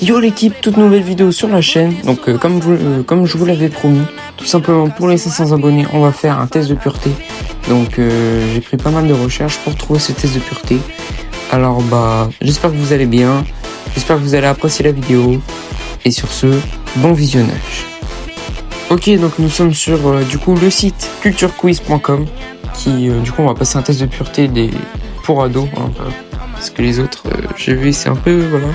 Yo l'équipe, toute nouvelle vidéo sur la chaîne. Donc comme je vous l'avais promis, tout simplement pour les 500 abonnés, on va faire un test de pureté. Donc j'ai pris pas mal de recherches pour trouver ce test de pureté. Alors j'espère que vous allez bien, j'espère que vous allez apprécier la vidéo. Et sur ce, bon visionnage. Ok, donc nous sommes sur du coup le site culturequiz.com qui du coup on va passer un test de pureté pour ados, hein, parce que les autres j'ai vu c'est un peu voilà.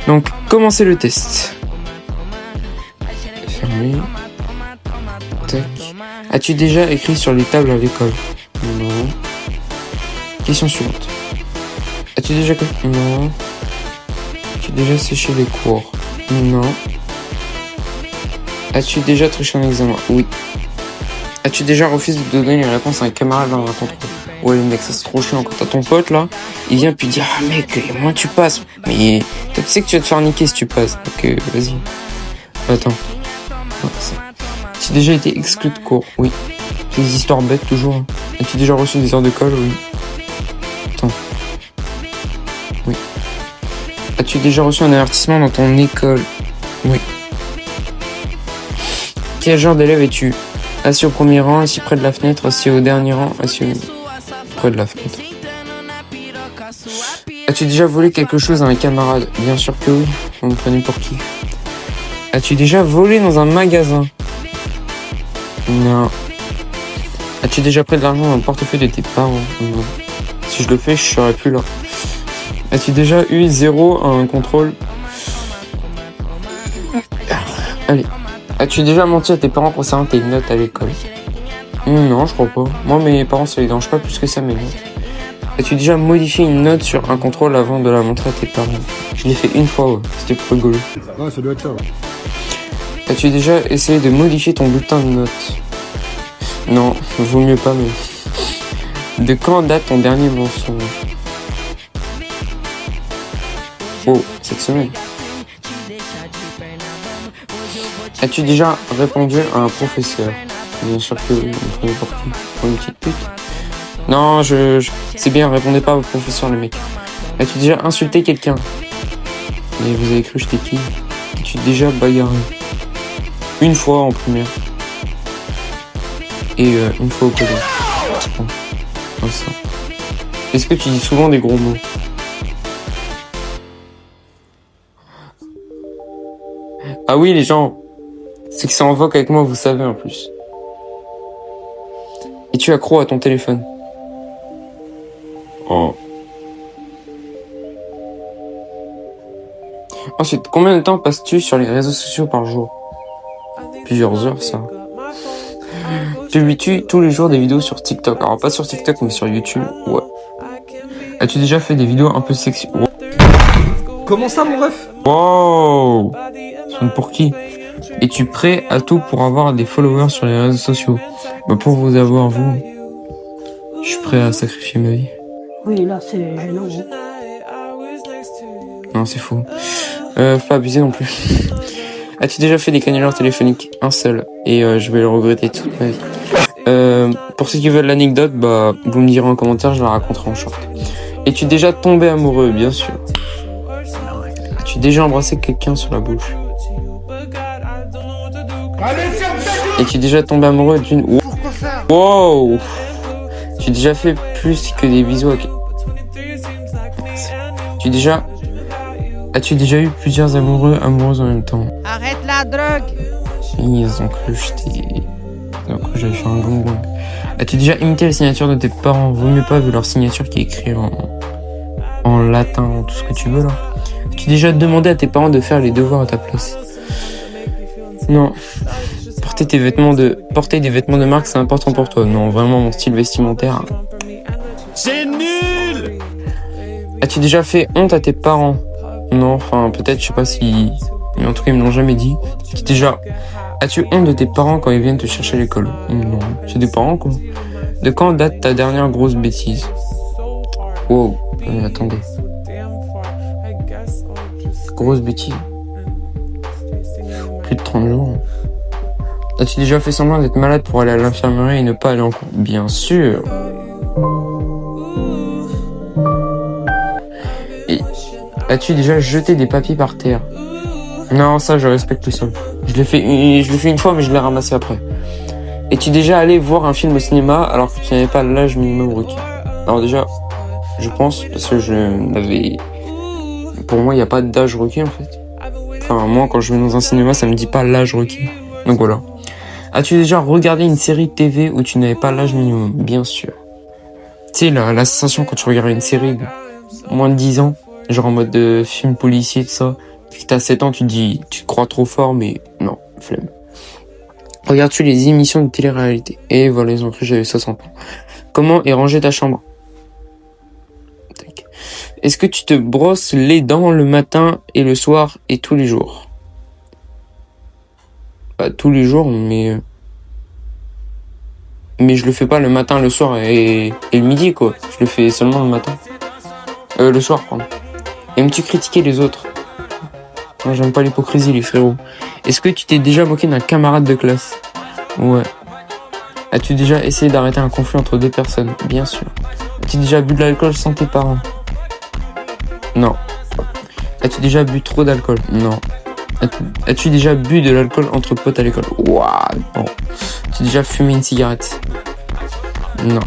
Donc commencez le test. Fermé. Tac. As-tu déjà écrit sur les tables à l'école? Non. Question suivante. As-tu déjà Non. As-tu déjà séché les cours? Non. As-tu déjà triché un examen? Oui. As-tu déjà refusé de donner les réponses à un camarade dans un contrôle? Ouais mec, ça c'est trop chiant quand t'as ton pote là, il vient puis il dit ah mec, moi tu passes. Mais toi tu sais que tu vas te faire niquer si tu passes. Donc vas-y. Attends. As-tu déjà été exclu de cours? Oui. C'est des histoires bêtes toujours. As-tu déjà reçu des heures de colle? Oui. Attends. Oui. As-tu déjà reçu un avertissement dans ton école? Oui. Quel genre d'élève es-tu? Assis au premier rang, assis près de la fenêtre, assis au dernier rang, assis près de la fenêtre. As-tu déjà volé quelque chose à un camarade? Bien sûr que oui. On me prenait pour qui? As-tu déjà volé dans un magasin? Non. As-tu déjà pris de l'argent dans le portefeuille de tes parents? Non. Si je le fais, je serais plus là. As-tu déjà eu 0 à un contrôle? Allez. As-tu déjà menti à tes parents concernant tes notes à l'école? Non, je crois pas. Moi, mes parents, ça les dérange pas plus que ça, mes notes. As-tu déjà modifié une note sur un contrôle avant de la montrer à tes parents? Je l'ai fait une fois, ouais. C'était pour rigoler. Ouais, ça doit être ça. Ouais. As-tu déjà essayé de modifier ton bulletin de notes? Non, vaut mieux pas, mais... De quand date ton dernier mensonge? Oh, cette semaine. As-tu déjà répondu à un professeur? Bien sûr que oui, on prenait pour qui? Pour une petite pute? Non, c'est bien, répondez pas au professeur, les mecs. As-tu déjà insulté quelqu'un? Et vous avez cru j'étais qui? As-tu déjà bagarré? Une fois en primaire. Et une fois au collège. Bon, comme ça. Est-ce que tu dis souvent des gros mots? Ah oui, les gens. C'est que c'est en vogue avec moi, vous savez en plus. Es-tu accro à ton téléphone? Oh. Ensuite, combien de temps passes-tu sur les réseaux sociaux par jour? Plusieurs heures, ça. Publies-tu tous les jours des vidéos sur TikTok? Alors pas sur TikTok, mais sur YouTube. Ouais. As-tu déjà fait des vidéos un peu sexy? Wow. Comment ça, mon ref? Wow. Pour qui? Es-tu prêt à tout pour avoir des followers sur les réseaux sociaux? Pour vous avoir, vous, je suis prêt à sacrifier ma vie. Oui, là, c'est gênant. Non, c'est faux. Faut pas abuser non plus. As-tu déjà fait des canulars téléphoniques? Un seul. Et je vais le regretter toute ma vie. Pour ceux qui veulent l'anecdote, vous me direz en commentaire, je la raconterai en short. Es-tu déjà tombé amoureux? Bien sûr. As-tu déjà embrassé quelqu'un sur la bouche? Es-tu déjà tombé amoureux d'une... Wow! Tu as déjà fait plus que des bisous à... As-tu déjà eu plusieurs amoureuses en même temps? Arrête la drogue! Ils ont cru que j'avais fait un bonbon. As-tu déjà imité la signature de tes parents? Vaut mieux pas vu leur signature qui est écrite en latin, tout ce que tu veux là. As-tu déjà demandé à tes parents de faire les devoirs à ta place? Non. Porter des vêtements de marque, c'est important pour toi. Non, vraiment, mon style vestimentaire. C'est nul! As-tu déjà fait honte à tes parents? Non, enfin, peut-être, je sais pas si... Mais en tout cas, ils me l'ont jamais dit. As-tu honte de tes parents quand ils viennent te chercher à l'école? Non, c'est des parents, quoi. De quand date ta dernière grosse bêtise? Wow, attendez. Grosse bêtise? Plus de 30 jours. As-tu déjà fait semblant d'être malade pour aller à l'infirmerie et ne pas aller en cours? Bien sûr. As-tu déjà jeté des papiers par terre? Non, ça, je respecte le sol. Je l'ai fait une fois, mais je l'ai ramassé après. Es-tu déjà allé voir un film au cinéma alors que tu n'avais pas l'âge minimum requis? Alors déjà, je pense, parce que pour moi, il n'y a pas d'âge requis, en fait. Enfin, moi, quand je vais dans un cinéma, ça me dit pas l'âge requis. Donc voilà. As-tu déjà regardé une série de TV où tu n'avais pas l'âge minimum? Bien sûr. Tu sais, la sensation quand tu regardes une série de moins de 10 ans, genre en mode de film policier, tout ça, puis t'as 7 ans, tu te crois trop fort, mais non, flemme. Regardes-tu les émissions de télé-réalité? Et voilà, ils ont cru que j'avais 60 ans. Comment est rangée ta chambre? Tac. Est-ce que tu te brosses les dents le matin et le soir et tous les jours? Pas tous les jours, mais je le fais pas le matin, le soir et le midi, quoi. Je le fais seulement le matin. Le soir, pardon. Aimes-tu critiquer les autres? Moi, j'aime pas l'hypocrisie, les frérots. Est-ce que tu t'es déjà moqué d'un camarade de classe? Ouais. As-tu déjà essayé d'arrêter un conflit entre deux personnes? Bien sûr. As-tu déjà bu de l'alcool sans tes parents? Non. As-tu déjà bu trop d'alcool? Non. As-tu déjà bu de l'alcool entre potes à l'école? Ouah, non. As-tu déjà fumé une cigarette? Non.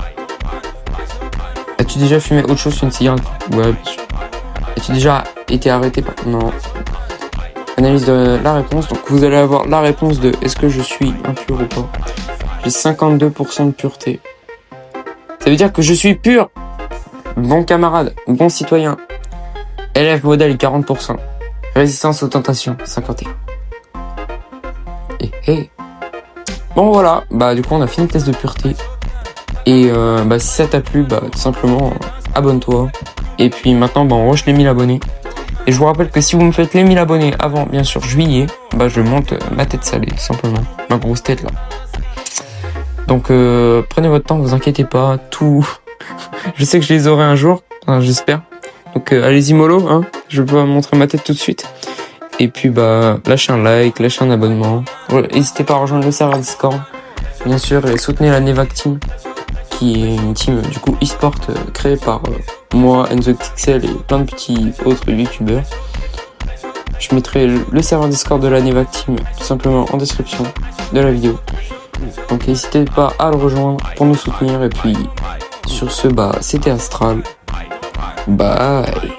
As-tu déjà fumé autre chose qu'une cigarette? Ouais, bien sûr. As-tu déjà été arrêté par... Non. Analyse de la réponse. Donc vous allez avoir la réponse de est-ce que je suis impur ou pas. J'ai 52% de pureté. Ça veut dire que je suis pur. Bon camarade, bon citoyen. Élève modèle 40%. Résistance aux tentations 51. Et bon voilà, bah du coup on a fini le test de pureté. Et si ça t'a plu, bah tout simplement abonne-toi. Et puis maintenant bah on rush les 1000 abonnés. Et je vous rappelle que si vous me faites les 1000 abonnés avant, bien sûr, juillet, bah je monte ma tête salée, tout simplement. Ma grosse tête, là. Donc, prenez votre temps, vous inquiétez pas, tout... je sais que je les aurai un jour, enfin, j'espère. Donc, allez-y mollo, hein. Je vais pas montrer ma tête tout de suite. Et puis, bah, lâchez un like, lâchez un abonnement. N'hésitez pas à rejoindre le serveur Discord, bien sûr, et soutenez la Nevac Team, qui est une team, du coup, e-sport, créée par... moi, Enzo Pixel et plein de petits autres youtubeurs. Je mettrai le serveur Discord de la Nevac Team tout simplement en description de la vidéo. Donc n'hésitez pas à le rejoindre pour nous soutenir. Et puis sur ce, bah c'était Astral. Bye.